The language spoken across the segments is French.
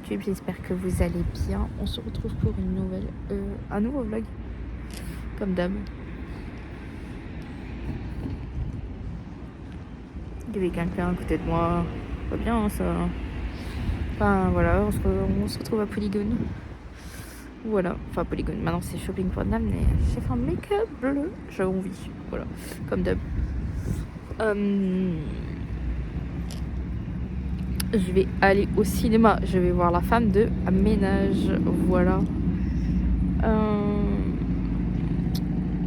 YouTube, j'espère que vous allez bien. On se retrouve pour un nouveau vlog, comme d'hab. Il y avait quelqu'un à côté de moi, pas bien hein, ça. Enfin voilà, on se retrouve à Polygone. Voilà, enfin Polygone, maintenant c'est shopping.nam, mais j'ai fait un make-up bleu, j'ai envie, voilà, comme d'hab. Je vais aller au cinéma, je vais voir La Femme de Ménage, voilà.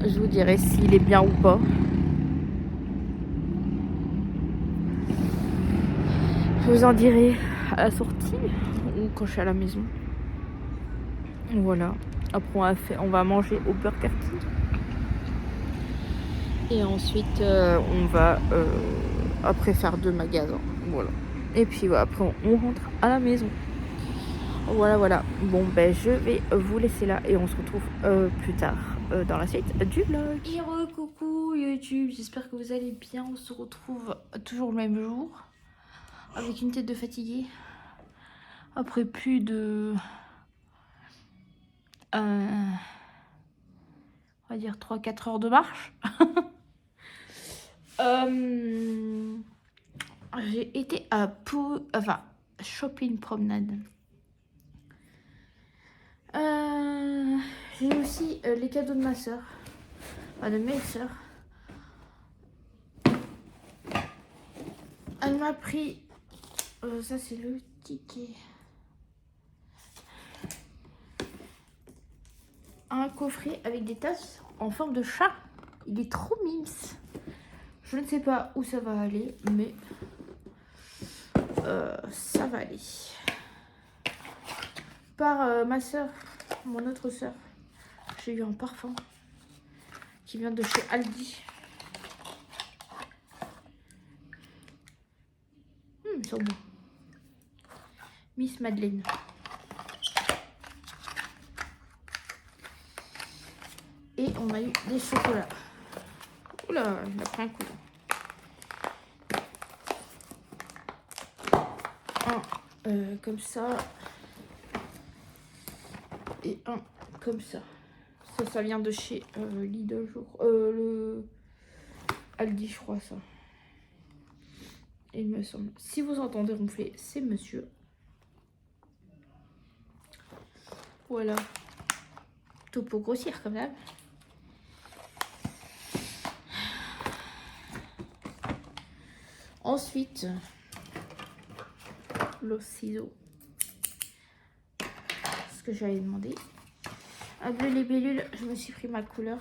Je vous dirai s'il est bien ou pas. Je vous en dirai à la sortie ou quand je suis à la maison. Voilà. Après on va manger au Burger King. Et ensuite on va après faire 2 magasins. Voilà. Et puis voilà, après on rentre à la maison. Voilà. Bon ben je vais vous laisser là et on se retrouve plus tard dans la suite du vlog. Et coucou YouTube, j'espère que vous allez bien. On se retrouve toujours le même jour avec une tête de fatiguée. Après plus de on va dire 3-4 heures de marche. J'ai été à shopping promenade. J'ai aussi les cadeaux de ma soeur, de mes soeurs. Elle m'a pris, ça c'est le ticket, un coffret avec des tasses en forme de chat. Il est trop mimes. Je ne sais pas où ça va aller, mais ça va aller. Par ma soeur, mon autre soeur, j'ai eu un parfum qui vient de chez Aldi. Ils sont bons. Miss Madeleine. Et on a eu des chocolats. Oula, il a pris un coup. Un comme ça. Et un comme ça. Ça vient de chez Lidl, le Aldi, je crois, ça. Il me semble. Si vous entendez ronfler, c'est monsieur. Voilà. Tout pour grossir, comme d'hab. Ensuite, le ciseau. Ce que j'avais demandé. À bleu les bellules, je me suis pris ma couleur.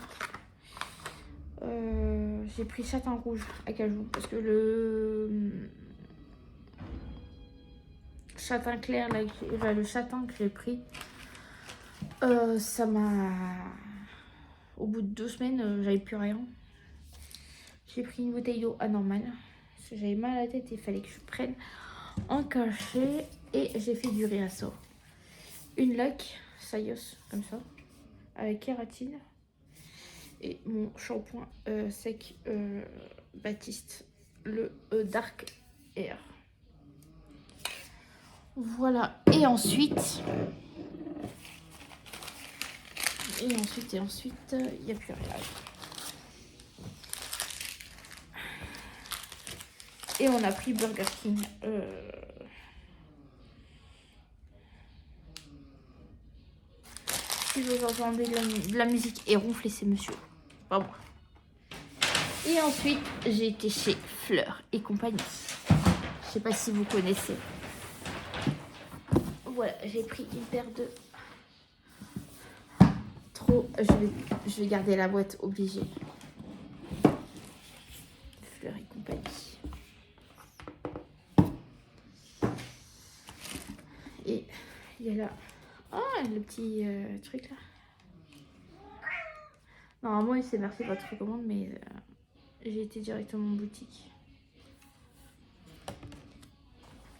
J'ai pris châtain rouge à cajou parce que le châtain clair, là, le châtain que j'ai pris, ça m'a... Au bout de 2 semaines, j'avais plus rien. J'ai pris une bouteille d'eau anormale parce que j'avais mal à la tête et il fallait que je prenne un cachet. Et j'ai fait du réassort. Une laque Sayos, comme ça, avec kératine. Et mon shampoing sec Baptiste, le Dark Air. Voilà. Et ensuite, il n'y a plus rien. Et on a pris Burger King. Si vous entendez de la musique et ronfler, c'est monsieur. Pas moi. Et ensuite, j'ai été chez Fleurs et compagnie. Je sais pas si vous connaissez. Voilà, j'ai pris une paire de... Je vais garder la boîte obligée. Fleurs et compagnie. Et il y a là... Ah, le petit truc là. Normalement, il s'est marqué votre commande, mais j'ai été directement en boutique.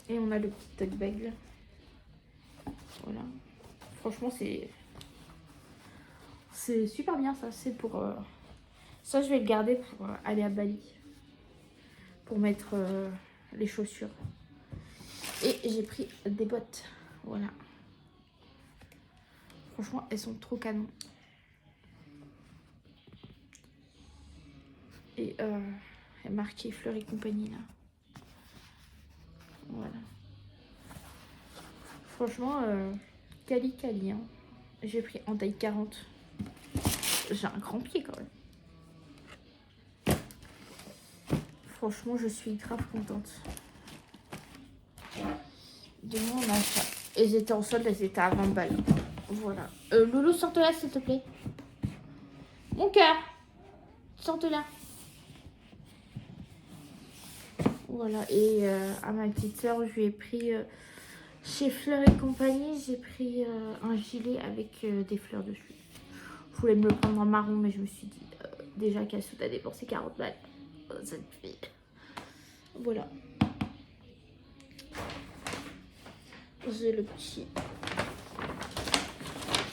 Et on a le petit tote bag là. Voilà. Franchement, c'est super bien ça. C'est pour... Ça, je vais le garder pour aller à Bali. Pour mettre les chaussures. Et j'ai pris des bottes. Voilà. Franchement, elles sont trop canon. Et elle est marquée Fleurs et compagnie là. Voilà. Franchement, Cali. Hein. J'ai pris en taille 40. J'ai un grand pied quand même. Franchement, je suis grave contente de mon achat. Elles étaient en solde, elles étaient à 20 balles. Voilà. Loulou, sors-toi là, s'il te plaît. Mon cœur, sors-toi là. Voilà. Et à ma petite soeur, je lui ai pris chez Fleurs et compagnie, j'ai pris un gilet avec des fleurs dessus. Je voulais me le prendre en marron, mais je me suis dit déjà qu'Assou a dépensé 40 balles. Cette fille. Voilà. J'ai le petit.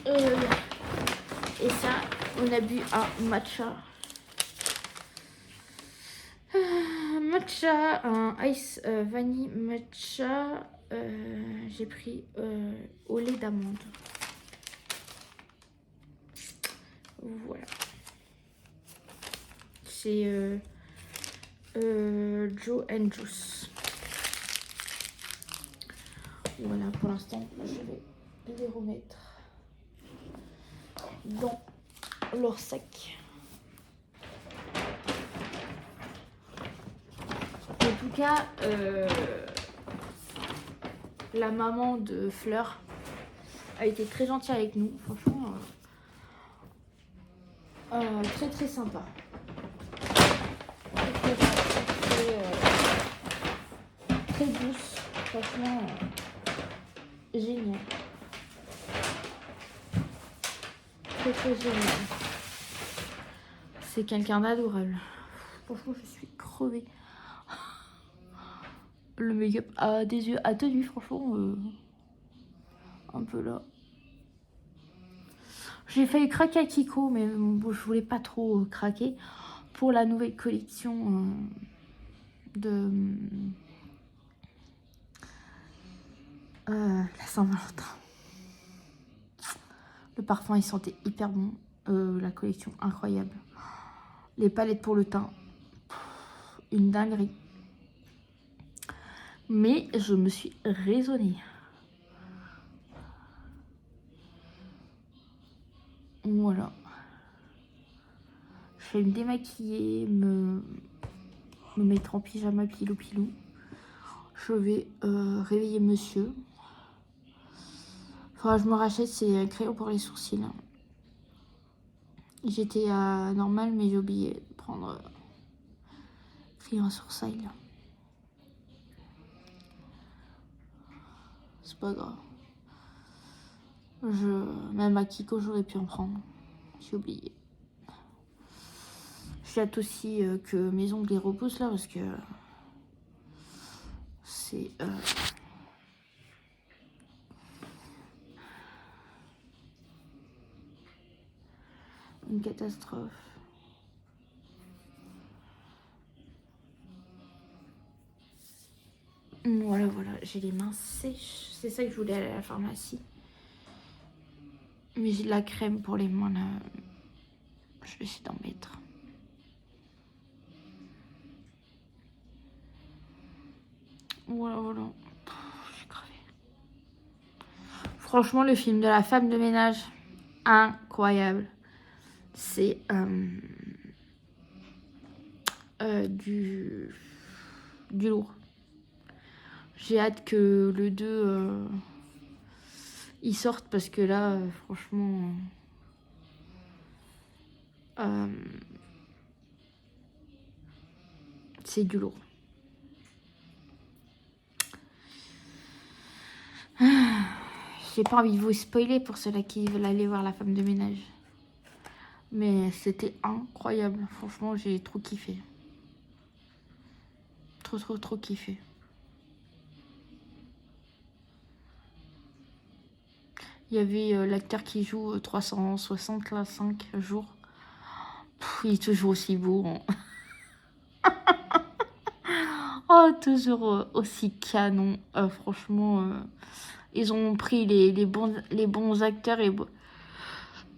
Et ça, on a bu un matcha. Matcha, un ice vanille matcha. J'ai pris au lait d'amande. Voilà. C'est Joe and Juice. Voilà, pour l'instant, je vais les remettre dans leur sac. En tout cas, la maman de Fleur a été très gentille avec nous. Franchement, très très sympa. Très douce. Franchement, génial. Très très génial. C'est quelqu'un d'adorable. Franchement, je suis crevée. Le make-up a des yeux à tenue, franchement. Un peu là. J'ai failli craquer à Kiko, mais bon, je voulais pas trop craquer pour la nouvelle collection de la Saint-Valentin. Le parfum, il sentait hyper bon. La collection, incroyable. Les palettes pour le teint, une dinguerie. Mais je me suis raisonnée. Voilà. Je vais me démaquiller, me mettre en pyjama pilou. Je vais réveiller monsieur. Faudra que je me rachète ces crayons pour les sourcils. J'étais à normal, mais j'ai oublié de prendre crayon à sourcils. C'est pas grave. Même à Kiko, j'aurais pu en prendre. J'ai oublié. J'ai hâte aussi que mes ongles les repoussent là parce que c'est une catastrophe. Voilà, j'ai les mains sèches. C'est ça que je voulais aller à la pharmacie. Mais j'ai de la crème pour les mains là. Je vais essayer d'en mettre. Voilà. Je suis crevée. Franchement, le film de la femme de ménage, incroyable. C'est du lourd. J'ai hâte que le 2 il sorte parce que là, franchement, c'est du lourd. J'ai pas envie de vous spoiler pour ceux-là qui veulent aller voir la femme de ménage. Mais c'était incroyable. Franchement, j'ai trop kiffé. Trop kiffé. Il y avait l'acteur qui joue 365 jours. Il est toujours aussi beau. Hein. Oh, toujours aussi canon. Franchement, Ils ont pris les bons acteurs et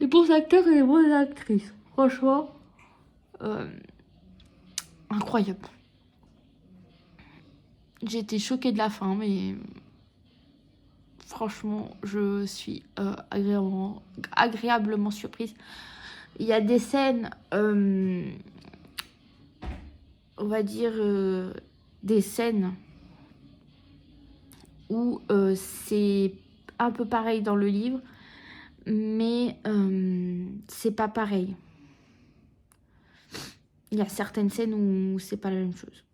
les bons acteurs et les bonnes actrices. Franchement, incroyable. J'ai été choquée de la fin, mais franchement, je suis agréablement surprise. Il y a des scènes, on va dire, des scènes où c'est un peu pareil dans le livre, mais c'est pas pareil. Il y a certaines scènes où c'est pas la même chose.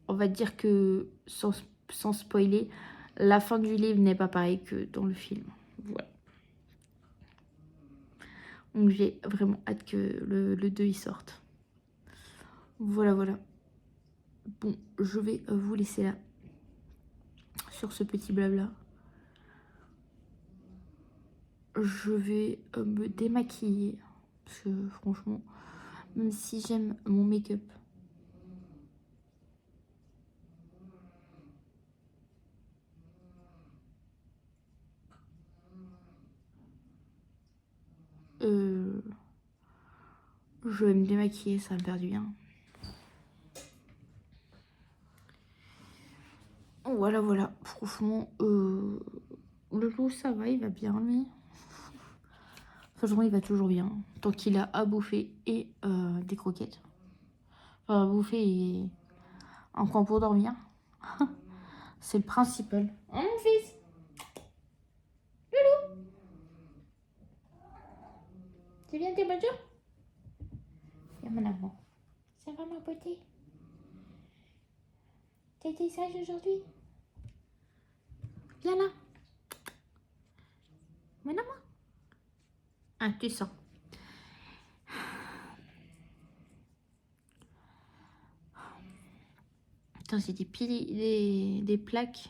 On va dire que, sans spoiler, la fin du livre n'est pas pareille que dans le film. Voilà. Donc j'ai vraiment hâte que le 2 y sorte. Voilà, voilà. Bon, je vais vous laisser là, sur ce petit blabla. Je vais me démaquiller, parce que franchement, même si j'aime mon make-up, je vais me démaquiller, ça va me faire du bien. Voilà, voilà. Franchement, le loup, ça va, il va bien, lui. Franchement, il va toujours bien. Tant qu'il a à bouffer et des croquettes. Enfin, à bouffer et un coin pour dormir. C'est le principal. Hein, mon fils? Loulou? C'est bien tes bonjours? Viens, mon amour. Ça va, ma beauté? T'as été sage aujourd'hui? Viens là. Mon amour. Ah, tu sens. Putain, c'est des plaques.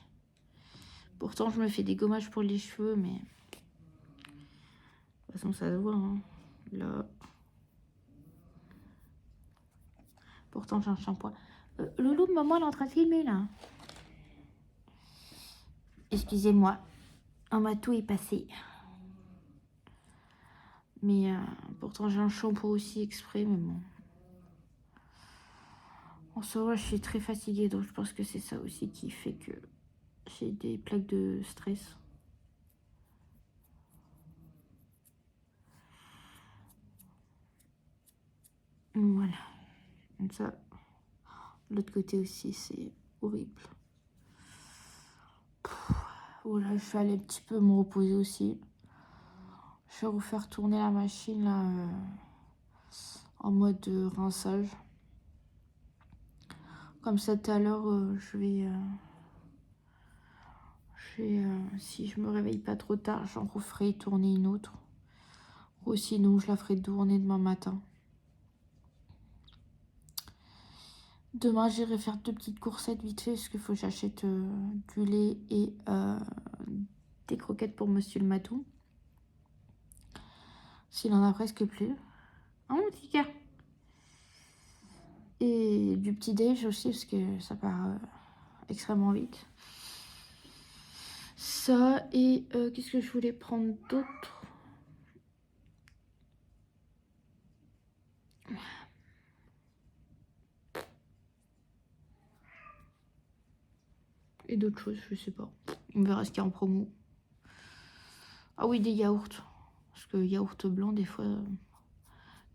Pourtant, je me fais des gommages pour les cheveux, mais... De toute façon, ça se voit, hein. Là. Pourtant, j'ai un shampoing. Loulou, maman, elle est en train de filmer, là. Excusez-moi. Un matou est passé. Mais pourtant, j'ai un shampoing aussi exprès, mais bon. En soi, je suis très fatiguée, donc je pense que c'est ça aussi qui fait que j'ai des plaques de stress. Voilà. Comme ça. L'autre côté aussi, c'est horrible. Voilà, je vais aller un petit peu me reposer aussi. Je vais refaire tourner la machine là, en mode rinçage. Comme ça, tout à l'heure, je vais si je me réveille pas trop tard, j'en referai tourner une autre. Ou sinon, je la ferai tourner demain matin. Demain, j'irai faire 2 petites coursettes vite fait, parce qu'il faut que j'achète du lait et des croquettes pour monsieur le matou. S'il en a presque plus. Hein, mon petit cœur? Et du petit déj aussi, parce que ça part extrêmement vite. Ça, et qu'est-ce que je voulais prendre d'autre? Et d'autres choses, je sais pas. On verra ce qu'il y a en promo. Ah oui, des yaourts. Parce que yaourt blanc, des fois,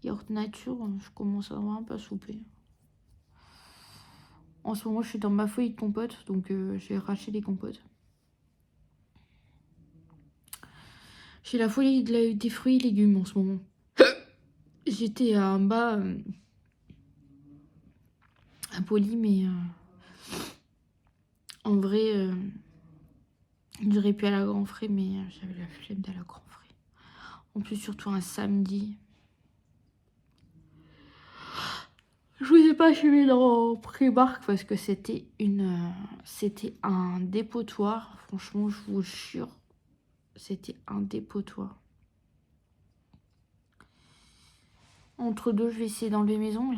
yaourt nature, je commence à avoir un peu souper. En ce moment, je suis dans ma folie de compote, donc j'ai racheté des compotes. J'ai la folie des fruits et légumes en ce moment. J'étais à un bas impoli, mais en vrai, j'aurais pu aller à Grand Frais, mais j'avais la flemme d'aller à Grand Frais. En plus, surtout un samedi. Je vous ai pas filmé dans Primark parce que c'était un dépotoir. Franchement, je vous jure, c'était un dépotoir. Entre deux, je vais essayer d'enlever mes ongles.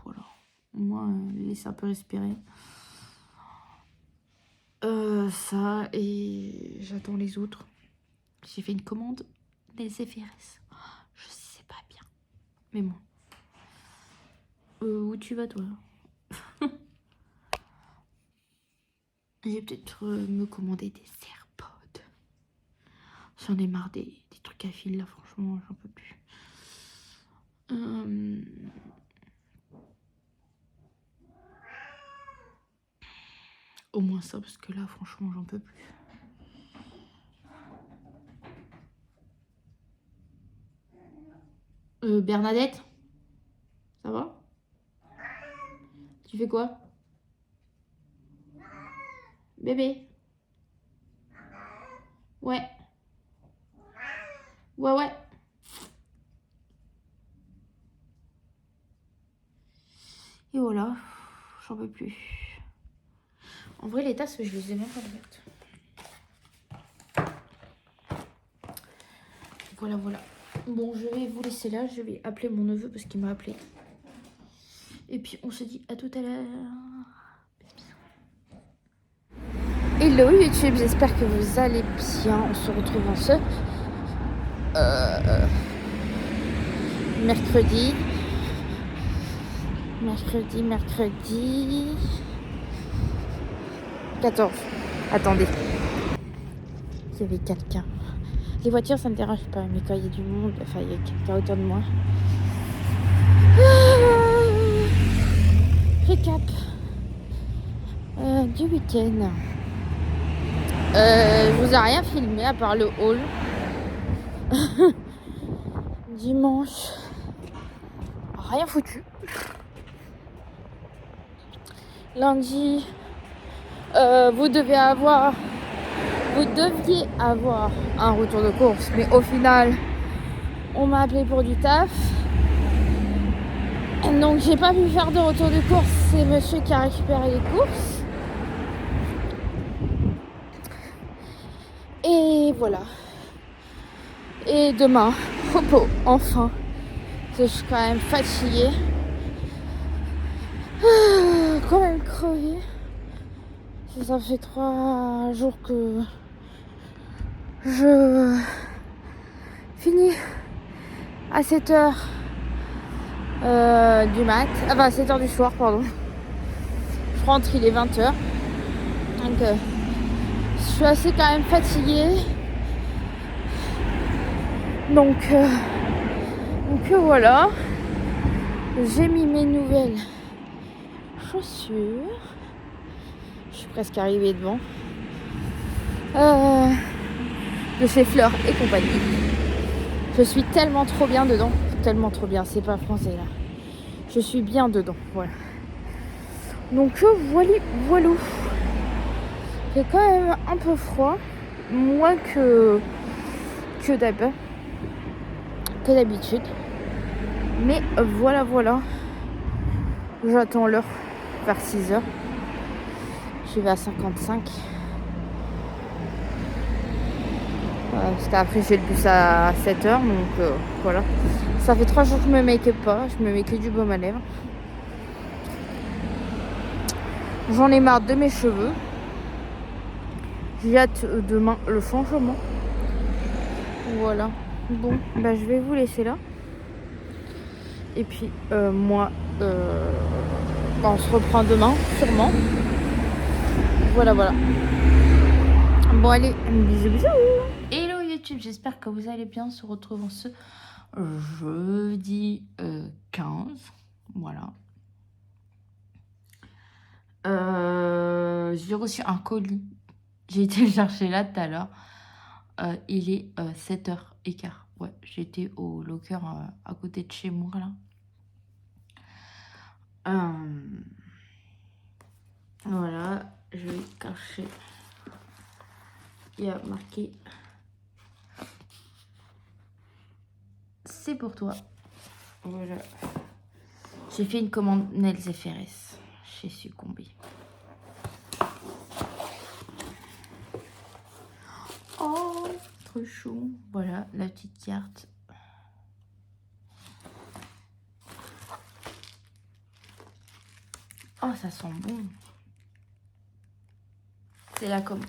Voilà. Au moins, laisser un peu respirer. Ça, et j'attends les autres. J'ai fait une commande des FRS. Je sais pas bien. Mais bon. Où tu vas, toi? J'ai peut-être me commander des AirPods. J'en ai marre des trucs à fil, là. Franchement, j'en peux plus. Au moins ça, parce que là, franchement, j'en peux plus. Bernadette, ça va? Tu fais quoi? Bébé? Ouais. Ouais, ouais. Et voilà, j'en peux plus. En vrai, les tasses, je les ai même pas ouvertes. Voilà, voilà. Bon, je vais vous laisser là. Je vais appeler mon neveu parce qu'il m'a appelé. Et puis, on se dit à tout à l'heure. Hello YouTube, j'espère que vous allez bien. On se retrouve en ce mercredi 14. Attendez. Il y avait quelqu'un. Les voitures, ça me dérange pas, mais quand il y a du monde, enfin, il y a quelqu'un autour de moi. Récap du week-end. Je vous ai rien filmé à part le haul. Dimanche, rien foutu. Lundi, vous deviez avoir un retour de course, mais au final, on m'a appelé pour du taf. Donc j'ai pas pu faire de retour de course. C'est monsieur qui a récupéré les courses. Et voilà. Et demain, repos, enfin. Je suis quand même fatiguée. Quand même crevée. Ça fait 3 jours que je finis à 7h du mat. Enfin, à 7h du soir, pardon. Je rentre, il est 20h. Donc, je suis assez quand même fatiguée. Donc voilà. J'ai mis mes nouvelles chaussures. Je suis presque arrivée devant. De chez Fleur et compagnie. Je suis tellement trop bien dedans. Tellement trop bien, c'est pas français là. Je suis bien dedans, voilà. Donc voilà. C'est quand même un peu froid. Moins que d'habitude. Mais voilà. J'attends l'heure vers 6h. Je vais à 55. Parce qu'après j'ai le bus à 7h. Donc voilà. Ça fait 3 jours que je me make-up pas. Je me mets que du baume à lèvres. J'en ai marre de mes cheveux. J'ai hâte demain le changement. Voilà. Bon, bah je vais vous laisser là. Et puis moi, on se reprend demain, sûrement. Voilà. Bon allez, bisous. Hello YouTube, j'espère que vous allez bien. On se retrouve en ce jeudi 15. Voilà. J'ai reçu un colis. J'ai été le chercher là tout à l'heure. Il est 7h15. Ouais, j'étais au locker à côté de chez moi là. Voilà, je vais cacher. Il y a marqué c'est pour toi. Voilà. J'ai fait une commande Nails FRS. J'ai succombé. Oh, trop chou. Voilà la petite carte. Oh, ça sent bon.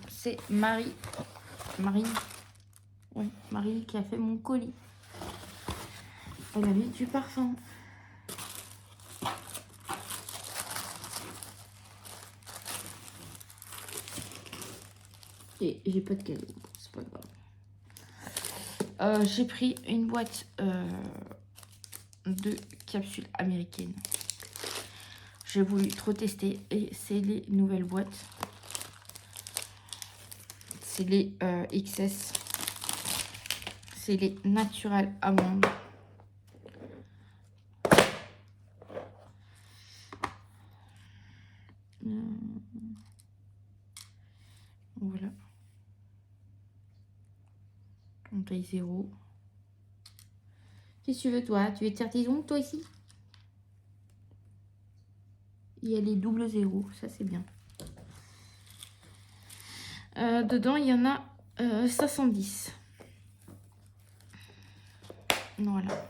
C'est Marie. Oui, Marie qui a fait mon colis. Elle a mis du parfum. Et j'ai pas de cadeau, c'est pas grave. J'ai pris une boîte de capsules américaines. J'ai voulu trop tester et c'est les nouvelles boîtes. C'est les XS. C'est les Natural Amandes. Voilà. En taille 0. Qu'est-ce que tu veux, toi? Tu veux te faire tes ongles, toi, ici? Il y a les double 0. Ça, c'est bien. Dedans, il y en a 510. Voilà.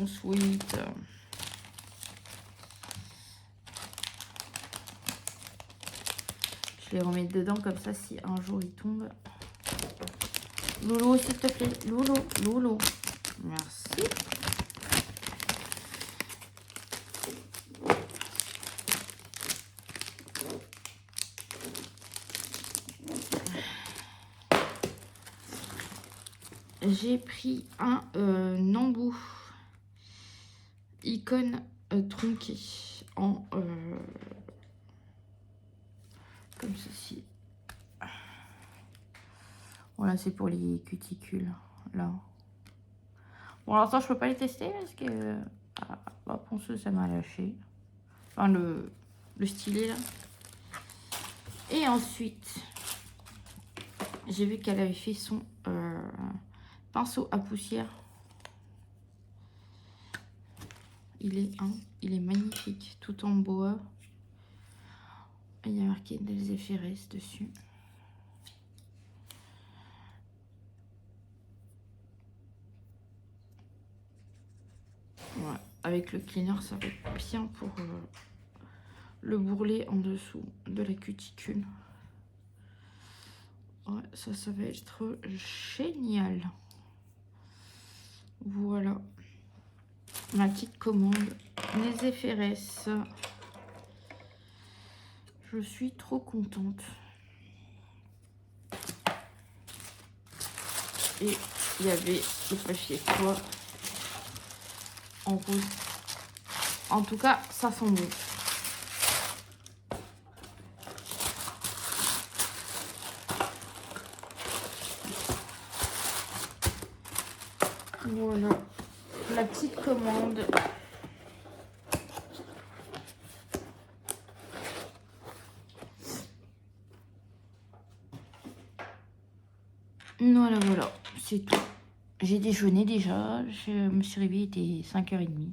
Ensuite, je les remets dedans comme ça si un jour il tombe. Loulou, s'il te plaît. Loulou. Merci. J'ai pris un embout icône tronqué en comme ceci. Voilà, c'est pour les cuticules là. Bon, alors ça je peux pas les tester parce que la ponceuse ça m'a lâché. Enfin le stylet là. Et ensuite j'ai vu qu'elle avait fait son pinceau à poussière. Il est magnifique, tout en bois. Il y a marqué des effets dessus. Ouais, avec le cleaner, ça va être bien pour le bourrelet en dessous de la cuticule. Ouais, ça va être génial. Voilà. Ma petite commande. Les effets. Je suis trop contente. Et il y avait le papier quoi en rose. En tout cas, ça sent bon. Voilà, la petite commande. Voilà, c'est tout. J'ai déjeuné déjà, je me suis réveillée, il était 5h30.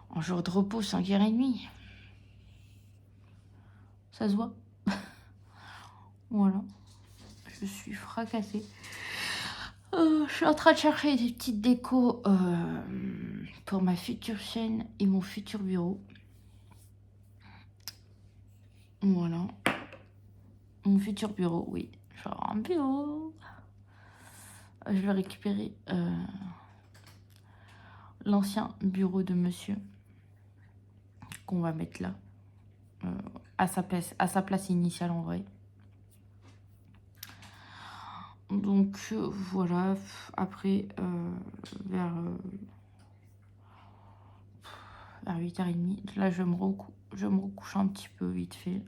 En jour de repos, 5h30. Ça se voit. Voilà, je suis fracassée. Je suis en train de chercher des petites décos pour ma future chaîne et mon futur bureau. Voilà. Mon futur bureau, oui. Genre un bureau. Je vais récupérer l'ancien bureau de monsieur qu'on va mettre là. À sa place initiale en vrai. Donc voilà, après vers 8h30, là je me recouche un petit peu vite fait.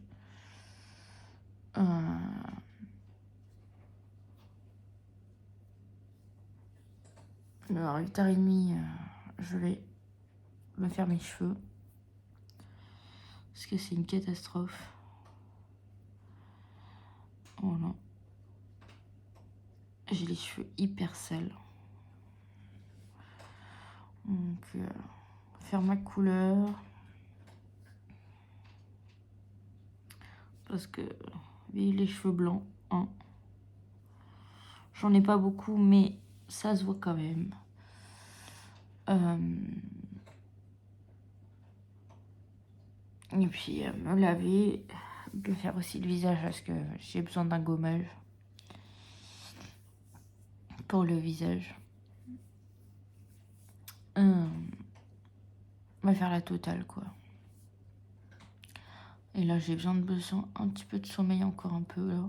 À 8h30, je vais me faire mes cheveux. Parce que c'est une catastrophe. Voilà. J'ai les cheveux hyper sales. Donc, faire ma couleur. Parce que, les cheveux blancs, hein. J'en ai pas beaucoup, mais ça se voit quand même. Et puis me laver, me faire aussi le visage parce que j'ai besoin d'un gommage pour le visage. On va faire la totale quoi. Et là j'ai besoin un petit peu de sommeil encore un peu là.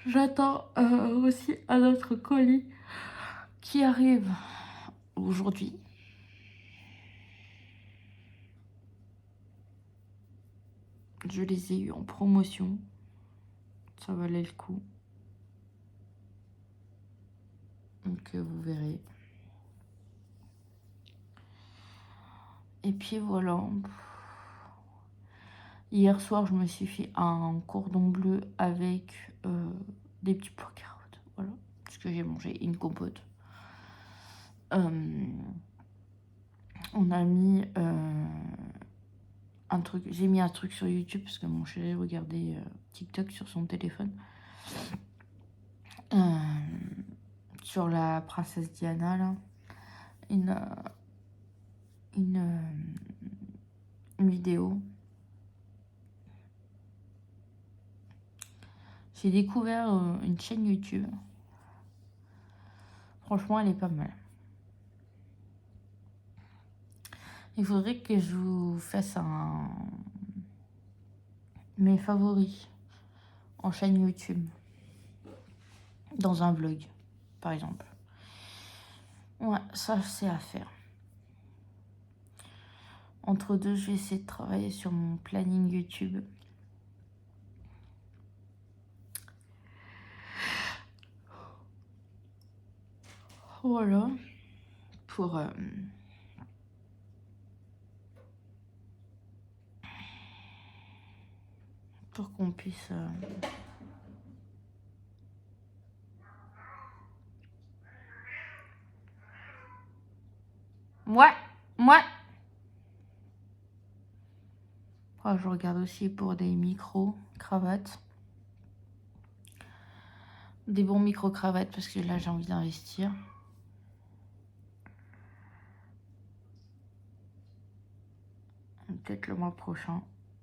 J'attends aussi un autre colis qui arrive aujourd'hui. Je les ai eu en promotion. Ça valait le coup. Donc vous verrez. Et puis voilà. Hier soir, je me suis fait un cordon bleu avec des petits pois carottes. Voilà. Parce que j'ai mangé une compote. On a mis un truc. J'ai mis un truc sur YouTube parce que mon chéri regardait TikTok sur son téléphone. Sur la princesse Diana, là. Une vidéo. J'ai découvert une chaîne YouTube. Franchement, elle est pas mal. Il faudrait que je vous fasse mes favoris en chaîne YouTube. Dans un vlog, par exemple. Ouais, ça c'est à faire. Entre deux, je vais essayer de travailler sur mon planning YouTube. Voilà. Pour qu'on puisse... Moi. Oh, je regarde aussi pour des micros, cravates. Des bons micro-cravates parce que là, j'ai envie d'investir. Peut-être le mois prochain,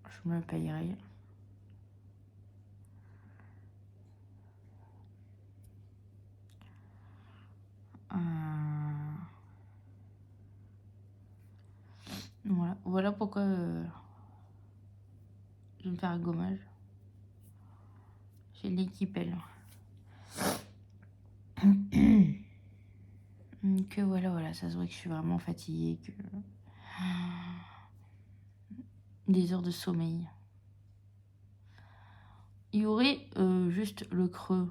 je me payerai. Voilà pourquoi je vais me faire un gommage. J'ai l'équipelle. Que voilà, ça se voit que je suis vraiment fatiguée. Que... Des heures de sommeil. Il y aurait juste le creux.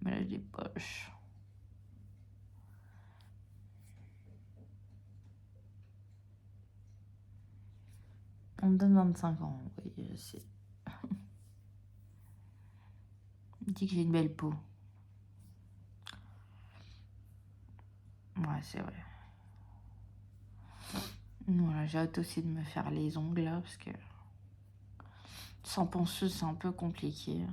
Mais là, j'ai des poches. On me donne 25 ans. Oui, c'est... Il dit que j'ai une belle peau. Ouais, c'est vrai. Voilà, j'ai hâte aussi de me faire les ongles là, parce que sans ponceuse, c'est un peu compliqué.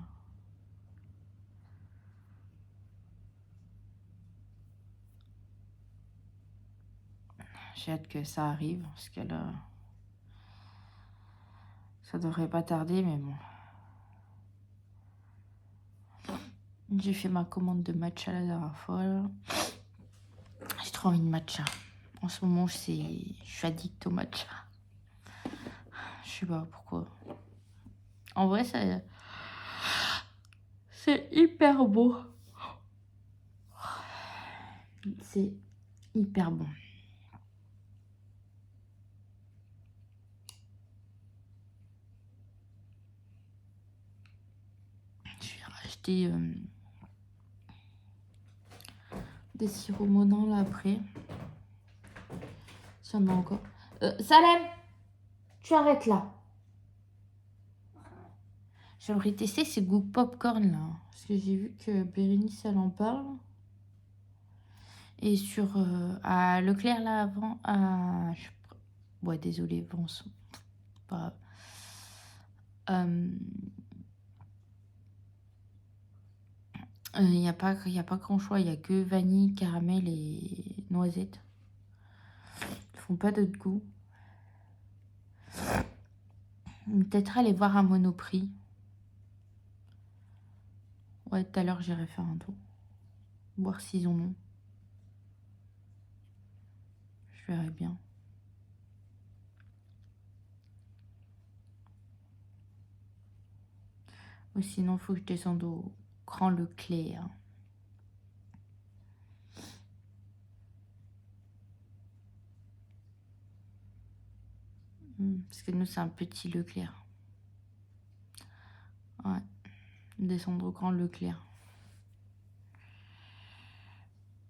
J'ai hâte que ça arrive, parce que là, ça devrait pas tarder, mais bon. J'ai fait ma commande de matcha la dernière fois, là. J'ai trop envie de matcha. En ce moment, je suis addict au matcha. Je sais pas pourquoi. En vrai, c'est hyper beau. C'est hyper bon. Je vais racheter des sirops Monin là après. Si on en a encore. Salem, tu arrêtes là. J'aimerais tester ces goûts popcorn là. Parce que j'ai vu que Bérénice elle en parle. Et sur à Leclerc là avant. Ouais, désolé, bon, pas grave. Il n'y a pas grand choix, il n'y a que vanille, caramel et noisette. Ils font pas d'autres goûts. Peut-être aller voir un Monoprix. Ouais, tout à l'heure, j'irai faire un tour. Voir s'ils en ont. Je verrai bien. Ou sinon, il faut que je descende au Grand Leclerc. Parce que nous, c'est un petit Leclerc. Ouais. Descendre au Grand Leclerc.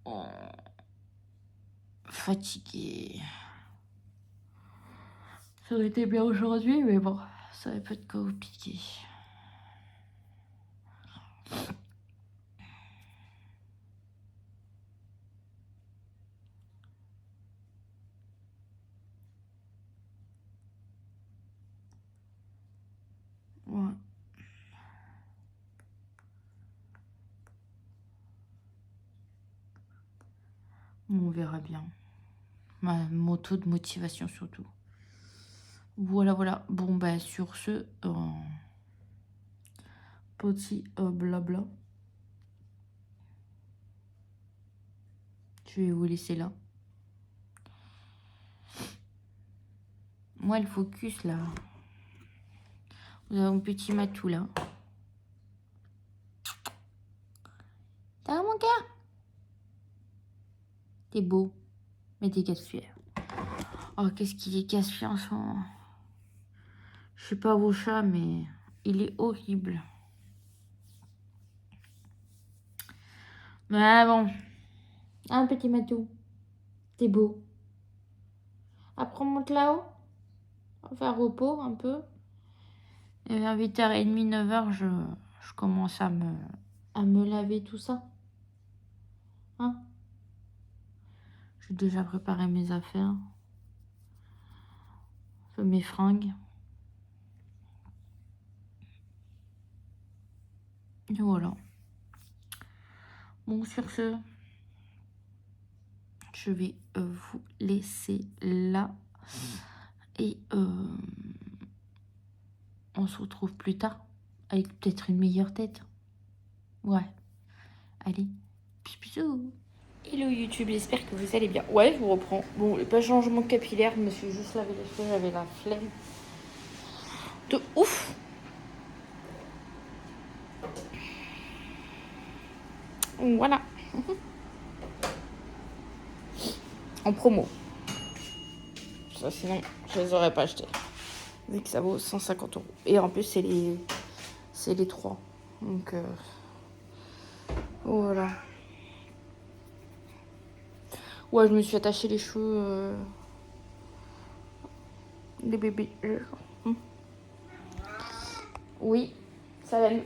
Oh. Fatiguée. Ça aurait été bien aujourd'hui, mais bon, ça va pas être compliqué. Ouais. On verra bien. Ma moto de motivation surtout. Voilà, voilà. Bon, bah, sur ce, petit blabla. Je vais vous laisser là. Moi, le focus, là. Vous avez un petit matou, là. T'as mon gars? T'es beau. Mais t'es casse-fier. Oh, qu'est-ce qu'il est casse-fier en ce moment. Je sais pas vos chats, mais il est horrible. Mais bon. Un petit matou. T'es beau. Après, on monte là-haut. On va faire repos un peu. Et vers 8h30, 9h, je commence à me laver tout ça. Hein? J'ai déjà préparé mes affaires. Mes fringues. Et voilà. Bon, sur ce, je vais vous laisser là. Et on se retrouve plus tard. Avec peut-être une meilleure tête. Ouais. Allez. Bisous. Hello YouTube, j'espère que vous allez bien. Ouais, je vous reprends. Bon, pas changement capillaire, je me suis juste lavé les cheveux, j'avais la flemme. De ouf. Voilà. En promo. Ça, sinon, je les aurais pas achetés. Vu que ça vaut 150 €. Et en plus, c'est les 3. Donc, voilà. Ouais, je me suis attaché les cheveux. Les bébés. Oui, ça va mieux.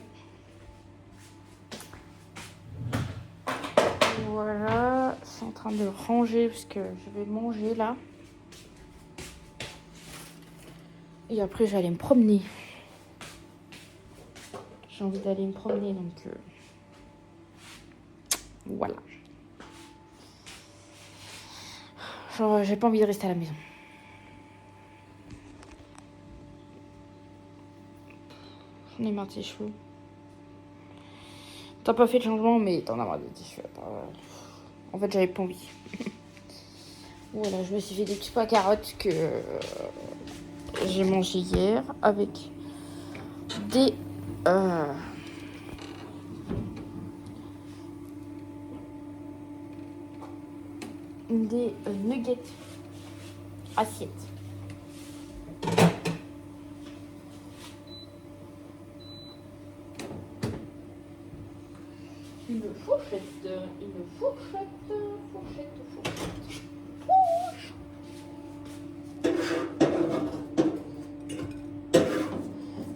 Voilà, je suis en train de ranger parce que je vais manger là. Et après, j'allais me promener. J'ai envie d'aller me promener, donc voilà. Genre, j'ai pas envie de rester à la maison. J'en ai marre de tes cheveux. T'as pas fait de changement, mais t'en as marre de tes cheveux. En fait, j'avais pas envie. Voilà, je me suis fait des petits pois carottes que j'ai mangé hier avec des nuggets assiette. Une fourchette.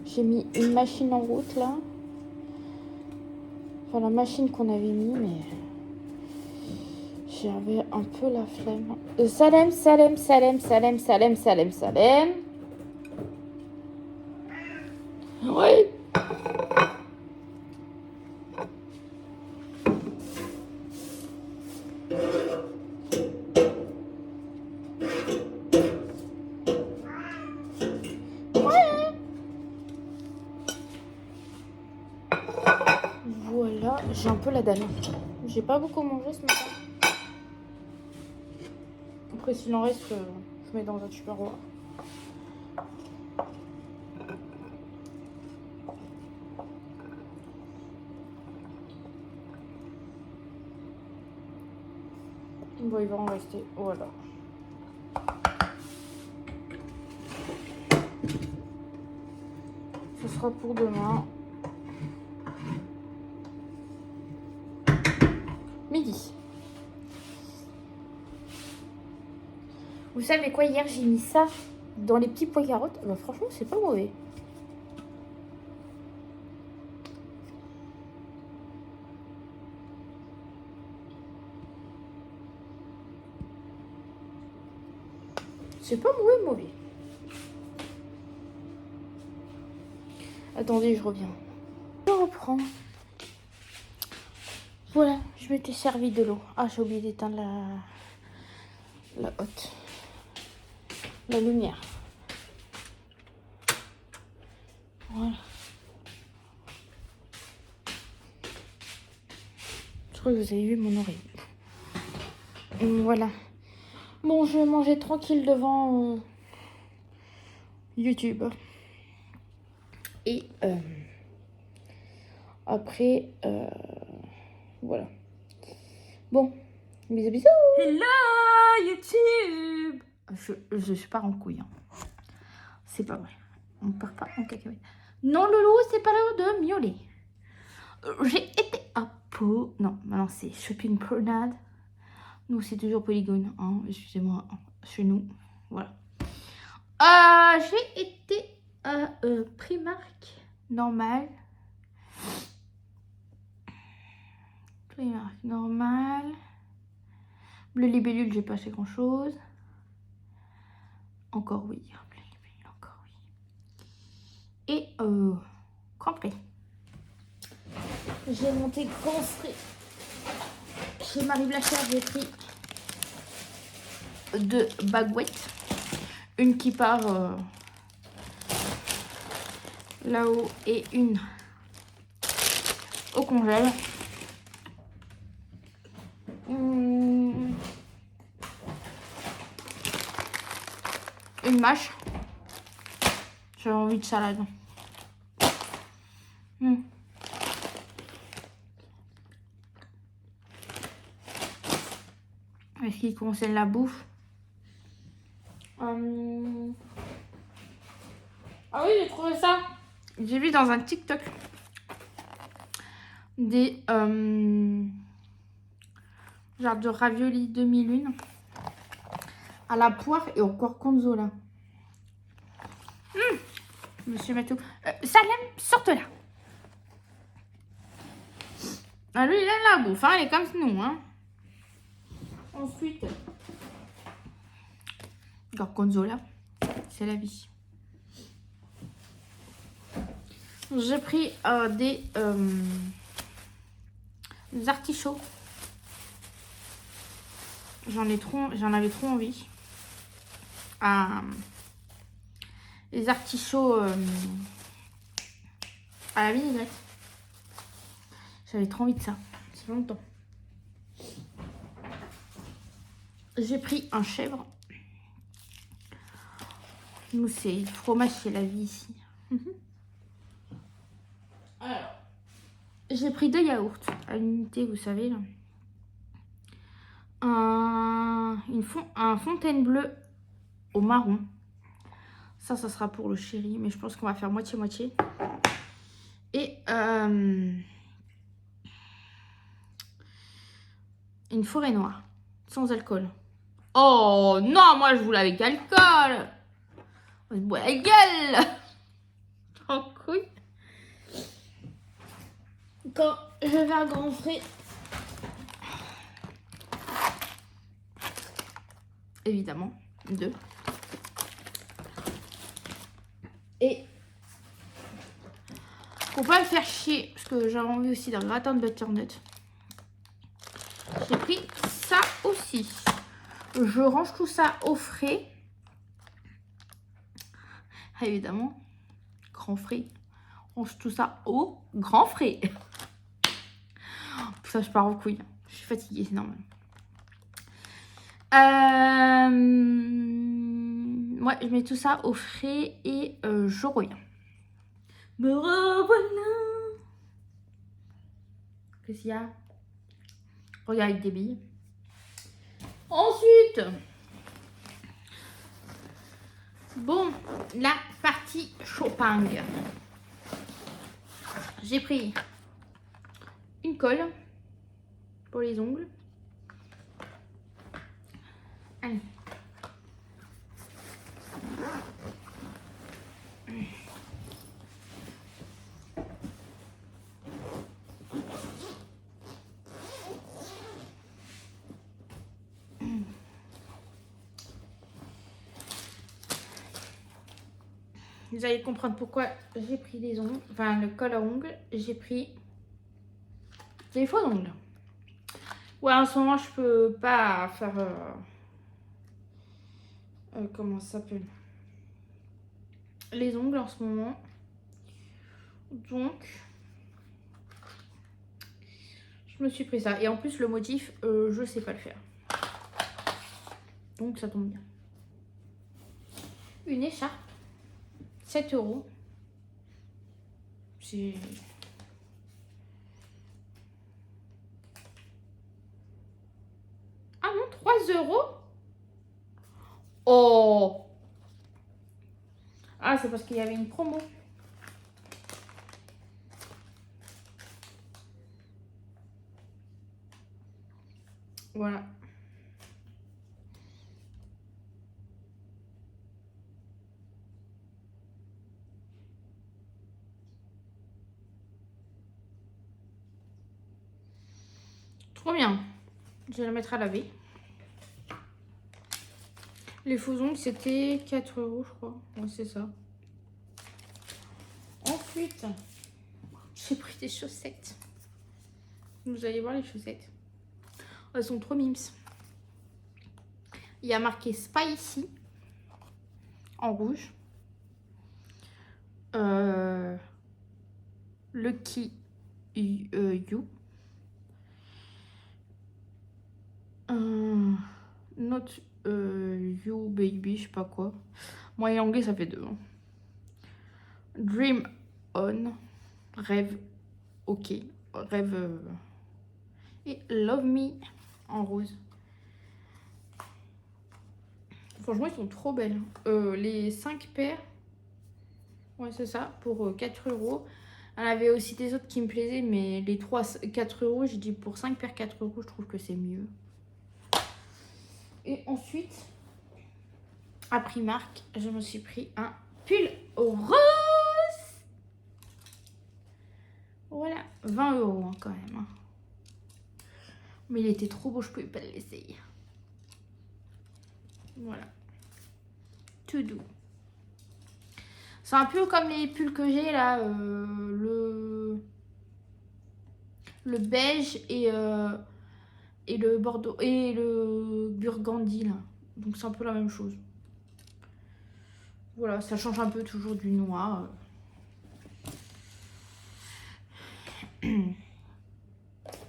J'ai mis une machine en route là. Enfin, la machine qu'on avait mis, mais j'avais un peu la flemme. Salem. Oui. J'ai un peu la dalle. J'ai pas beaucoup mangé ce matin. Après, s'il en reste, je mets dans un tupperware. Bon, il va en rester. Voilà. Ce sera pour demain. Midi. Vous savez quoi, hier j'ai mis ça dans les petits pois carottes. Bah, franchement, c'est pas mauvais. C'est pas mauvais. Attendez, je reviens. Je reprends. Voilà, je m'étais servi de l'eau. Ah, j'ai oublié d'éteindre la hotte. La lumière. Voilà. Je crois que vous avez vu mon oreille. Voilà. Bon, je vais manger tranquille devant YouTube. Et après, voilà. Bon, bisous. Hello YouTube. Je suis pas en couille. Hein. C'est pas vrai. On part pas en cacahuète. Non, Loulou, c'est pas l'heure de miauler. J'ai été à Pau. Non, maintenant c'est shopping promenade. Nous, c'est toujours Polygone. Hein, excusez-moi. Chez nous. Voilà. J'ai été à Primark. Normal. Primark normal. Bleu libellule, j'ai pas acheté grand chose. Encore oui. Bleu libellule, encore oui. Et Grand Prix. J'ai monté Grand Prix. Chez Marie Blachère, j'ai pris 2 baguettes. Une qui part là-haut et une au congèle. Une mâche. J'ai envie de salade. Est-ce qu'il concerne la bouffe? Ah oui, j'ai trouvé ça. J'ai vu dans un TikTok des genre de raviolis demi-lune à la poire et au gorgonzola. Monsieur Matou. Salem, sorte là. Ah, lui, il a la bouffe, hein, il est comme nous. Hein. Ensuite, gorgonzola, c'est la vie. J'ai pris des artichauts. J'en avais trop envie. Les artichauts à la vinaigrette. J'avais trop envie de ça. C'est longtemps. J'ai pris un chèvre. Nous, c'est le fromage, c'est la vie ici. Alors, j'ai pris 2 yaourts à l'unité, vous savez. Là. Un Fontainebleau au marron. Ça sera pour le chéri, mais je pense qu'on va faire moitié-moitié. Et une forêt noire, sans alcool. Oh non, moi je voulais avec alcool. On se boit la gueule. Oh couille. Quand je vais à Grand Frais, évidemment, 2. Et pour pas me faire chier, parce que j'avais envie aussi d'un gratin de butternut, j'ai pris ça aussi. Je range tout ça au frais. Évidemment, grand frais. On range tout ça au grand frais. Ça, je pars en couille. Je suis fatiguée, c'est normal. Ouais, je mets tout ça au frais et je reviens. Me revoilà. Qu'est-ce qu'il y a? Regarde avec des billes. Ensuite, bon, la partie shopping. J'ai pris une colle pour les ongles. Allez. Vous allez comprendre pourquoi j'ai pris des ongles, enfin le colle à ongles. J'ai pris des faux ongles. Ouais, en ce moment, je peux pas faire... comment ça s'appelle? Les ongles en ce moment. Donc, je me suis pris ça. Et en plus, le motif, je sais pas le faire. Donc, ça tombe bien. Une écharpe. 7 €. C'est... Ah non, 3 €. Oh! Ah, c'est parce qu'il y avait une promo. Voilà. Trop bien. Je vais la mettre à laver. Les faux ongles, c'était 4 €, je crois. Ouais, c'est ça. Ensuite, j'ai pris des chaussettes. Vous allez voir les chaussettes. Elles sont trop mimes. Il y a marqué Spicy en rouge. Lucky You. Not You Baby, je sais pas quoi. Moi et anglais, ça fait 2. Hein. Dream On. Rêve. Ok. Rêve. Et Love Me en rose. Franchement, ils sont trop belles. Les 5 paires. Ouais, c'est ça. Pour 4 €. Il y en avait aussi des autres qui me plaisaient. Mais les 3, 4 €. J'ai dit pour 5 paires 4 €. Je trouve que c'est mieux. Et ensuite, à Primark, je me suis pris un pull rose. Voilà. 20 € hein, quand même. Hein. Mais il était trop beau. Je pouvais pas le laisser. Voilà. Tout doux. C'est un peu comme les pulls que j'ai là. Le beige et le bordeaux. Et le burgundy là. Donc c'est un peu la même chose. Voilà, ça change un peu toujours du noir.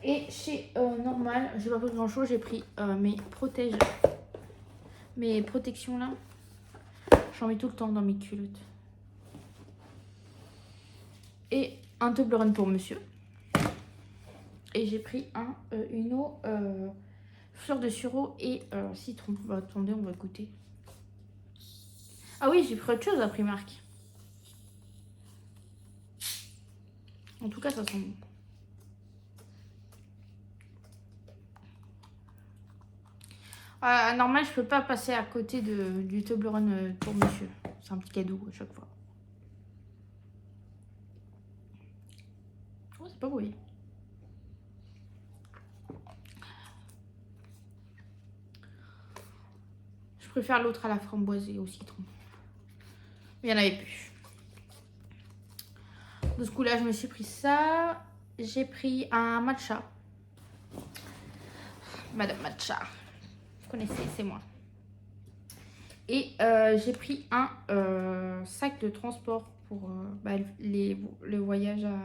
Et chez Normal, j'ai pas pris grand chose. J'ai pris mes protections là. J'en mets tout le temps dans mes culottes. Et un Toblerone pour monsieur. Et j'ai pris une eau fleur de sureau et citron. Bah, attendez, on va goûter. Ah oui, j'ai pris autre chose à Primark. En tout cas, ça sent bon. Normal, je peux pas passer à côté du Toblerone pour monsieur. C'est un petit cadeau à chaque fois. Oh, c'est pas mauvais. Je préfère l'autre à la framboise et au citron. Mais il n'y en avait plus. De ce coup-là, je me suis pris ça. J'ai pris un matcha. Madame Matcha. Vous connaissez, c'est moi. Et j'ai pris un sac de transport pour le voyage à...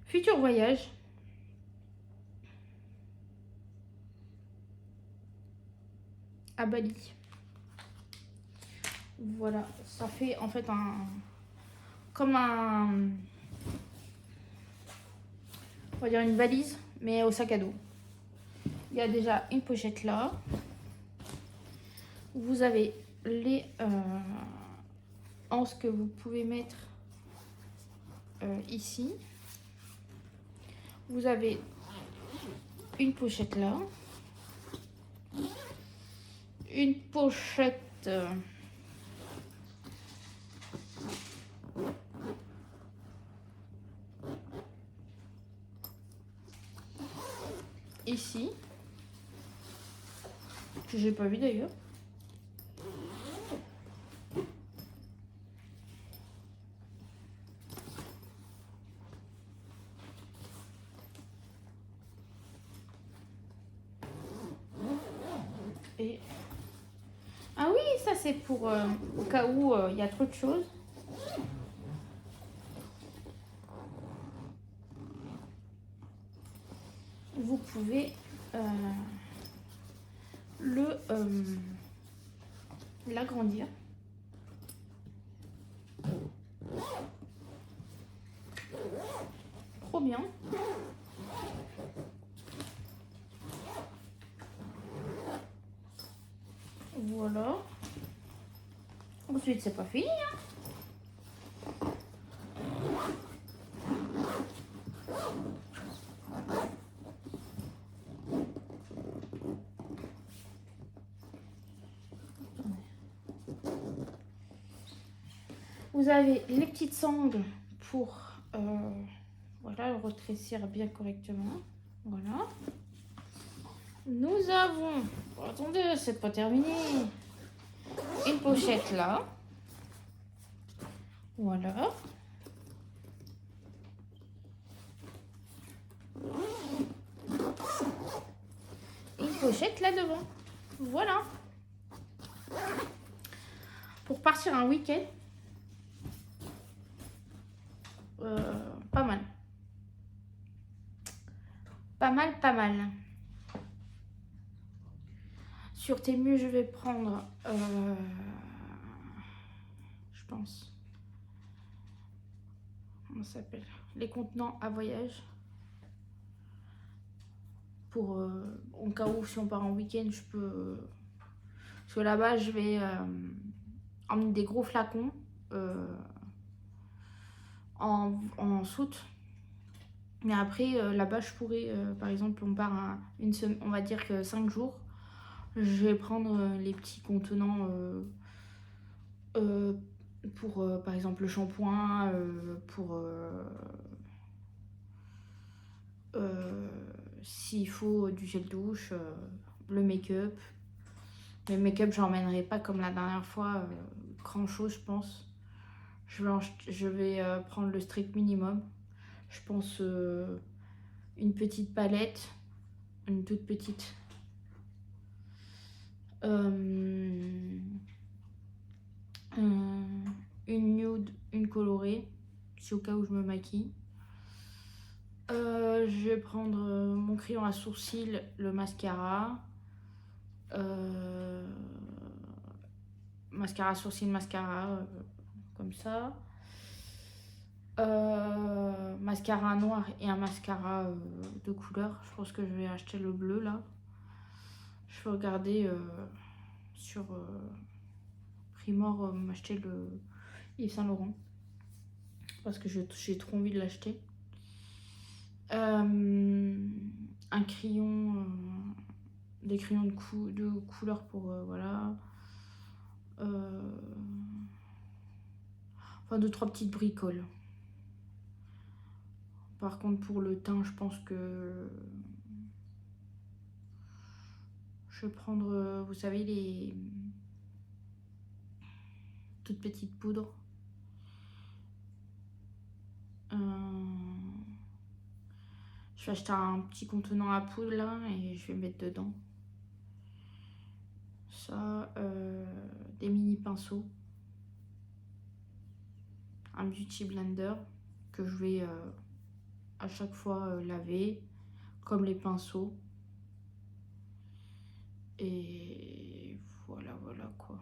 Futur voyage. à Bali. Voilà, ça fait en fait comme un, on va dire une valise, mais au sac à dos. Il y a déjà une pochette là. Vous avez les anses que vous pouvez mettre ici. Vous avez une pochette là. Une pochette ici, que j'ai pas vu d'ailleurs. Et ah oui, ça c'est pour au cas où il y a trop de choses. Vous pouvez l'agrandir. Trop bien. Voilà. Ensuite, c'est pas fini. Hein. Vous avez les petites sangles pour voilà, le retrécir bien correctement. Voilà. Nous avons, attendez, c'est pas terminé, une pochette là. Voilà. Une pochette là devant. Voilà. Pour partir un week-end. Pas mal. Pas mal, pas mal. Sur Temu, je vais prendre, je pense, comment ça s'appelle, les contenants à voyage. Pour, en cas où, si on part en week-end, je peux... parce que là-bas, je vais emmener des gros flacons en soute. Mais après, là-bas, je pourrais, par exemple, on part une semaine, on va dire que 5 jours. Je vais prendre les petits contenants pour, par exemple, le shampoing, pour s'il faut du gel douche, le make-up. Le make-up, j'emmènerai pas comme la dernière fois, grand chose, je pense. Je vais prendre le strict minimum. Je pense une petite palette, une toute petite. Une nude, une colorée, si au cas où je me maquille. Je vais prendre mon crayon à sourcils, le mascara. Mascara sourcils, mascara comme ça. Mascara noir et un mascara de couleur. Je pense que je vais acheter le bleu là. Je vais regarder sur Primor m'acheter le Yves Saint Laurent parce que j'ai trop envie de l'acheter. Un crayon, des crayons de couleur pour voilà. Enfin 2-3 petites bricoles. Par contre pour le teint, je pense que je vais prendre, vous savez, les toutes petites poudres. Je vais acheter un petit contenant à poudre là et je vais mettre dedans. Ça, des mini pinceaux. Un beauty blender que je vais à chaque fois laver, comme les pinceaux. Et voilà quoi.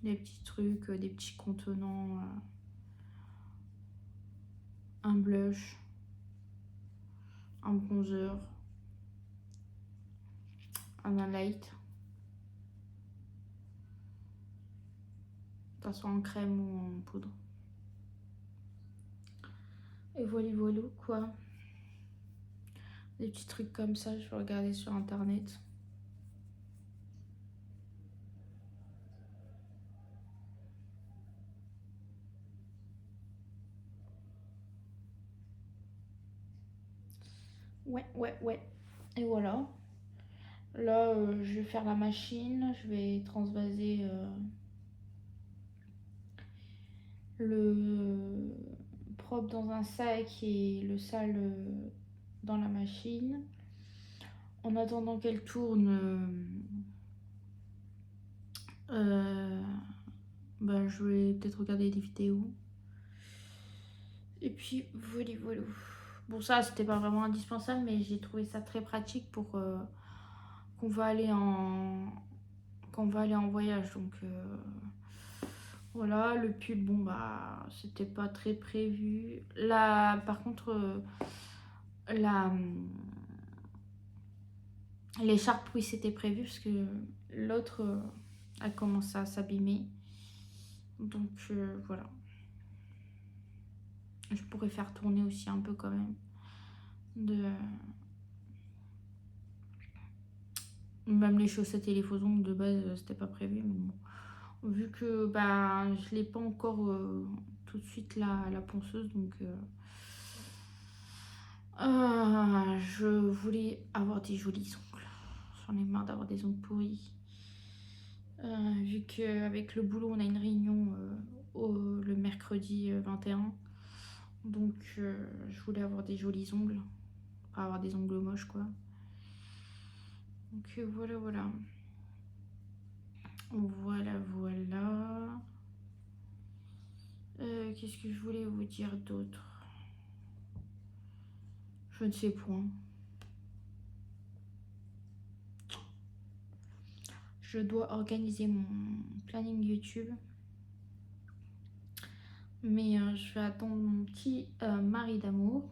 Des petits trucs, des petits contenants, un blush, un bronzer, un highlight. De toute façon en crème ou en poudre. Et voilà, voilà quoi. Des petits trucs comme ça, je vais regarder sur internet. Ouais. Et voilà. Là, je vais faire la machine. Je vais transvaser le propre dans un sac et le sale dans la machine. En attendant qu'elle tourne, je vais peut-être regarder des vidéos. Et puis voilà. Bon, ça c'était pas vraiment indispensable, mais j'ai trouvé ça très pratique pour qu'on va aller en voyage. Donc voilà, le pull, bon bah c'était pas très prévu. Là par contre l'écharpe, oui, c'était prévu parce que l'autre a commencé à s'abîmer. Donc voilà. Je pourrais faire tourner aussi un peu quand même. Même les chaussettes et les faux ongles de base, c'était pas prévu. Mais bon. Vu que je l'ai pas encore tout de suite la ponceuse. Donc je voulais avoir des jolis ongles. J'en ai marre d'avoir des ongles pourris. Vu qu'avec le boulot, on a une réunion le mercredi 21. Donc, je voulais avoir des jolis ongles. Pas avoir des ongles moches, quoi. Donc, voilà. Voilà. Qu'est-ce que je voulais vous dire d'autre? Je ne sais point. Je dois organiser mon planning YouTube. Mais je vais attendre mon petit mari d'amour.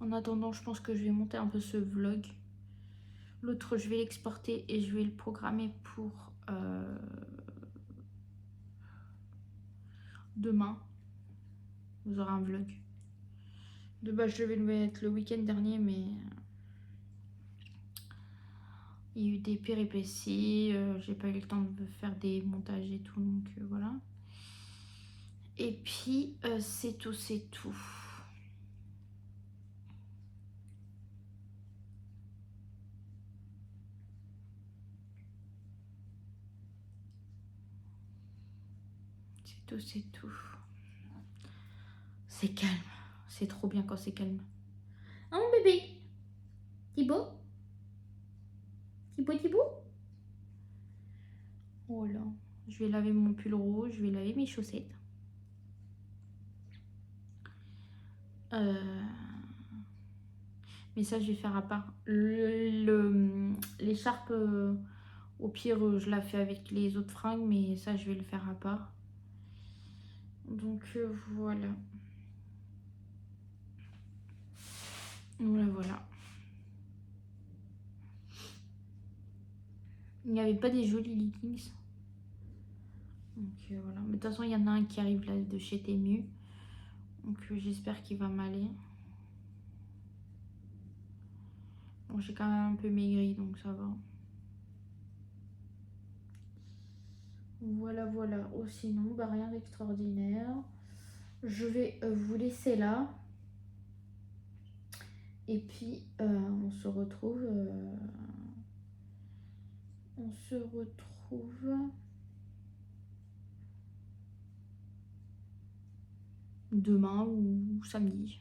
En attendant, je pense que je vais monter un peu ce vlog. L'autre, je vais l'exporter et je vais le programmer pour demain. Vous aurez un vlog. De base, je devais le mettre le week-end dernier, mais il y a eu des péripéties. J'ai pas eu le temps de faire des montages et tout, donc voilà. Et puis, c'est tout. C'est tout, c'est tout. C'est calme. C'est trop bien quand c'est calme. Hein, mon bébé? Thibaut? Voilà. Je vais laver mon pull rouge. Je vais laver mes chaussettes. Mais ça, je vais faire à part. L'écharpe, au pire, je la fais avec les autres fringues. Mais ça, je vais le faire à part. Donc, voilà. Voilà. Il n'y avait pas des jolis leggings. Donc, voilà. Mais de toute façon, il y en a un qui arrive là de chez Temu. Donc, j'espère qu'il va m'aller. Bon, j'ai quand même un peu maigri, donc ça va. Voilà. Oh, sinon, rien d'extraordinaire. Je vais vous laisser là. Et puis, on se retrouve demain ou samedi.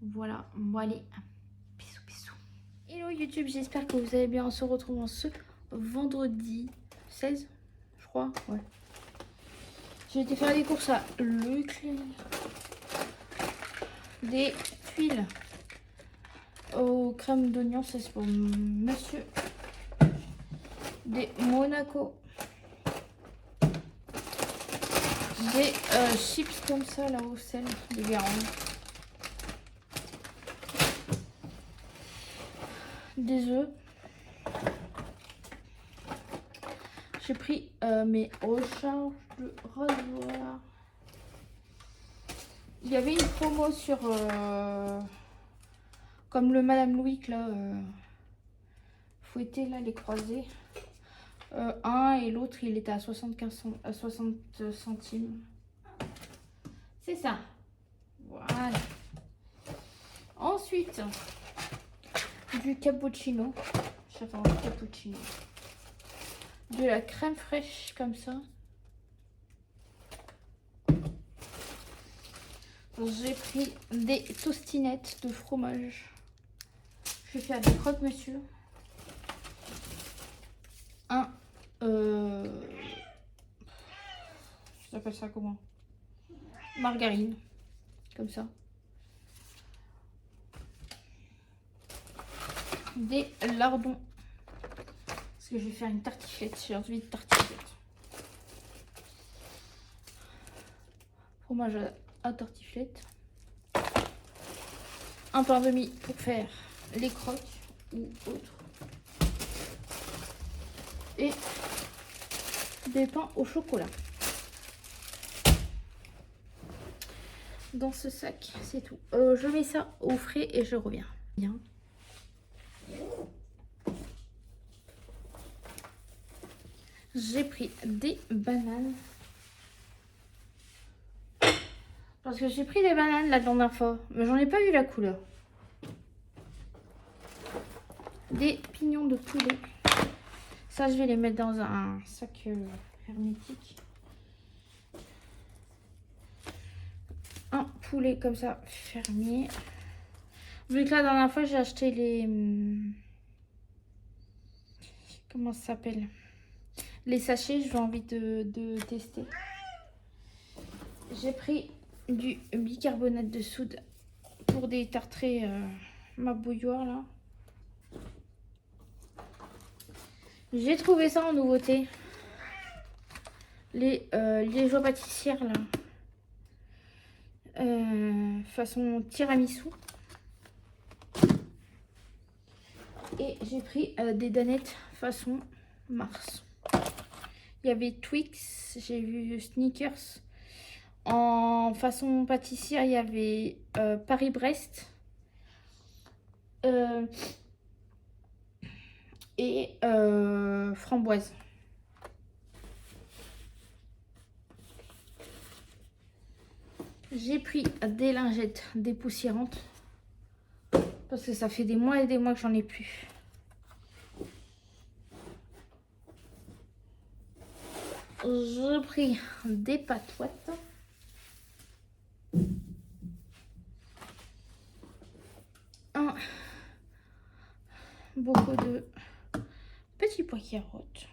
Voilà. Bon, allez. Bisous. Hello YouTube, j'espère que vous allez bien. On se retrouve en ce vendredi 16, je crois. Ouais. J'ai été faire des courses à Leclerc. Des tuiles aux crèmes d'oignon, ça c'est pour monsieur. Des Monaco. Des chips comme ça là au sel, des garons. Des œufs. J'ai pris mes recharges de rasoir. Il y avait une promo sur comme le Madame Louis là fouetté là les croisés. Un et l'autre il était à 60 centimes. C'est ça. Voilà. Ensuite du cappuccino. J'attends le cappuccino. De la crème fraîche comme ça. J'ai pris des tostinettes de fromage. Je vais faire des croque-monsieur. J'appelle ça comment? Margarine. Comme ça. Des lardons. Parce que je vais faire une tartiflette. J'ai envie de tartiflette. Fromage à tartiflette. Un pain de mie pour faire les croques ou autres. Et des pains au chocolat. Dans ce sac, c'est tout. Je mets ça au frais et je reviens. Bien. J'ai pris des bananes. Parce que j'ai pris des bananes la dernière fois. Mais j'en ai pas vu la couleur. Des pignons de poulet. Ça, je vais les mettre dans un sac hermétique. Un poulet comme ça, fermé. Vu que la dernière fois, j'ai acheté les... Comment ça s'appelle? Les sachets, j'ai envie de tester. J'ai pris du bicarbonate de soude pour détartrer ma bouilloire là. J'ai trouvé ça en nouveauté. Les liégeois pâtissières là. Façon tiramisu. Et j'ai pris des danettes façon Mars. Il y avait Twix, j'ai vu Snickers. En façon pâtissière, il y avait Paris-Brest. Et framboise. J'ai pris des lingettes dépoussiérantes. Parce que ça fait des mois et des mois que j'en ai plus. J'ai pris des patouettes. Beaucoup de petits pois carottes.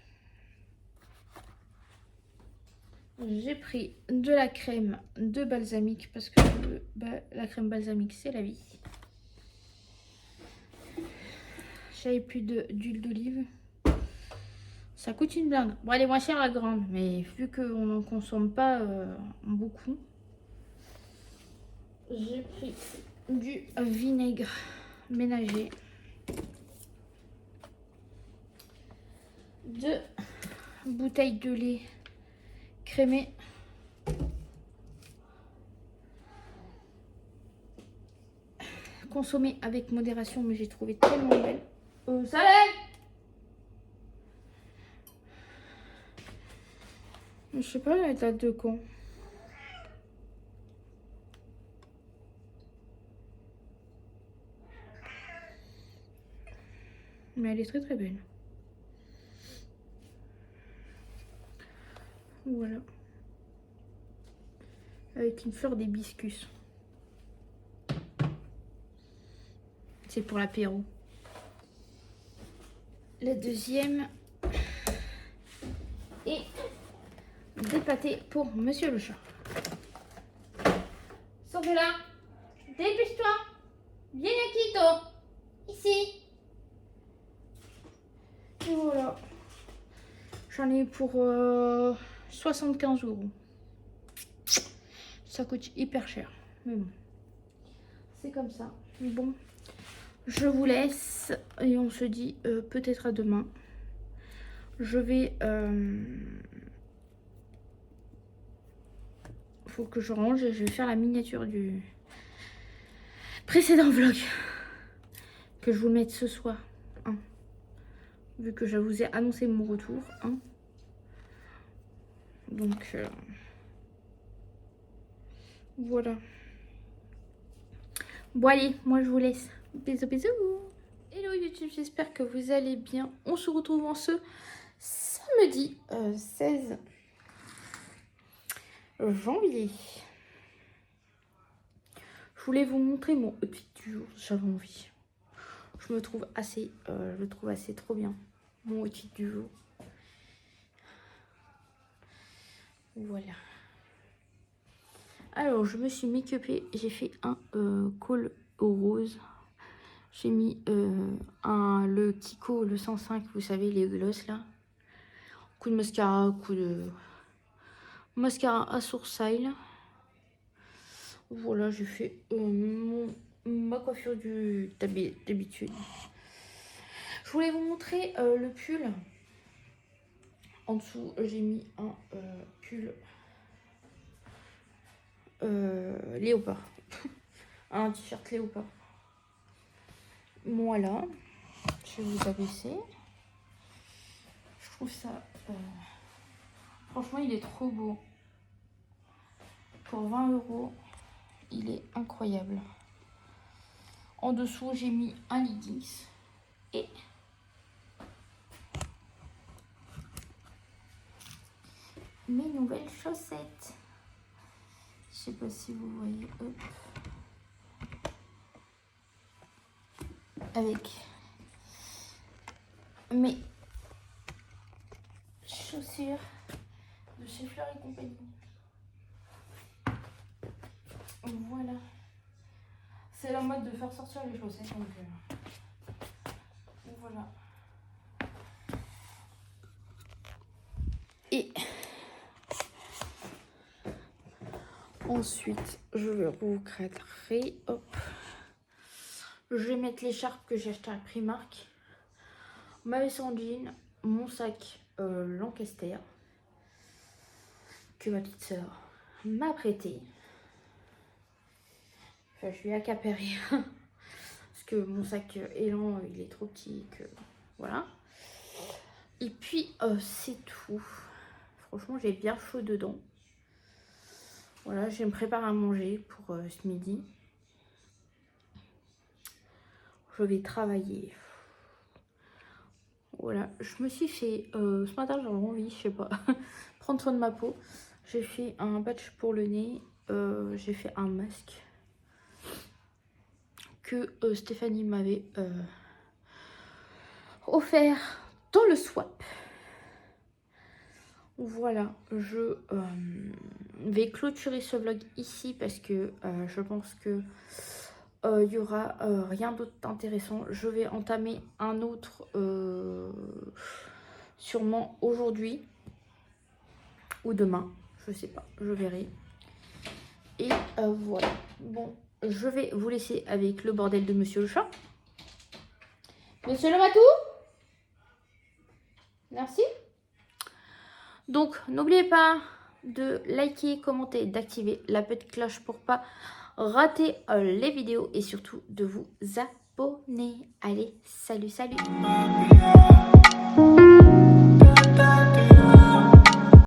J'ai pris de la crème de balsamique parce que la crème balsamique c'est la vie. J'avais plus d'huile d'olive. Ça coûte une blinde. Bon, elle est moins chère la grande, mais vu qu'on n'en consomme pas beaucoup, j'ai pris du vinaigre ménager. 2 bouteilles de lait crémé. Consommé avec modération, mais j'ai trouvé tellement belle. Salut! Je sais pas la date de quand. Mais elle est très très belle. Voilà. Avec une fleur d'hibiscus. C'est pour l'apéro. La deuxième. Et des pâtés pour Monsieur le chat. Sors de là. Dépêche-toi. Viens Akito. ai pour 75 €. Ça coûte hyper cher. Mais bon, c'est comme ça. Bon, je vous laisse et on se dit peut-être à demain. Je vais... faut que je range et je vais faire la miniature du précédent vlog. Que je vous mette ce soir. Hein. Vu que je vous ai annoncé mon retour. Hein. Donc... voilà. Bon allez, moi je vous laisse. Bisous bisous. Hello YouTube, j'espère que vous allez bien. On se retrouve en ce samedi 16 janvier. Je voulais vous montrer mon outfit du jour. J'avais envie. Je me trouve assez, je le trouve assez trop bien. Mon outfit du jour. Voilà. Alors, je me suis make-upée. J'ai fait un col au rose. J'ai mis le Kiko, le 105, vous savez, les gloss là. Coup de mascara, coup de mascara à sourcil. Voilà, j'ai fait ma coiffure d'habitude. Je voulais vous montrer le pull. En dessous, j'ai mis un pull léopard. Un t-shirt léopard. Voilà. Je vais vous abaisser. Je trouve ça... franchement, il est trop beau. Pour 20 €, il est incroyable. En dessous, j'ai mis un leggings. Et... mes nouvelles chaussettes. Je sais pas si vous voyez. Hop. Avec mes chaussures de chez Fleur et compagnie. Voilà. C'est la mode de faire sortir les chaussettes. Donc voilà. Et ensuite, je vais recadrer. Hop. Je vais mettre l'écharpe que j'ai acheté à Primark. Ma veste en jean. Mon sac Lancaster. Que ma petite soeur m'a prêté. Enfin, je lui ai accapéré. Parce que mon sac Elan, il est trop petit. Que... voilà. Et puis, c'est tout. Franchement, j'ai bien chaud dedans. Voilà, je me prépare à manger pour ce midi. Je vais travailler. Voilà, je me suis fait... ce matin, j'avais envie, je sais pas, prendre soin de ma peau. J'ai fait un patch pour le nez. J'ai fait un masque que Stéphanie m'avait offert dans le swap. Voilà, je vais clôturer ce vlog ici parce que je pense que il y aura rien d'autre d'intéressant. Je vais entamer un autre sûrement aujourd'hui ou demain, je sais pas, je verrai. Et voilà, bon, je vais vous laisser avec le bordel de Monsieur le Chat. Monsieur le Matou, merci. Donc, n'oubliez pas de liker, commenter, d'activer la petite cloche pour pas rater les vidéos et surtout de vous abonner. Allez, salut, salut.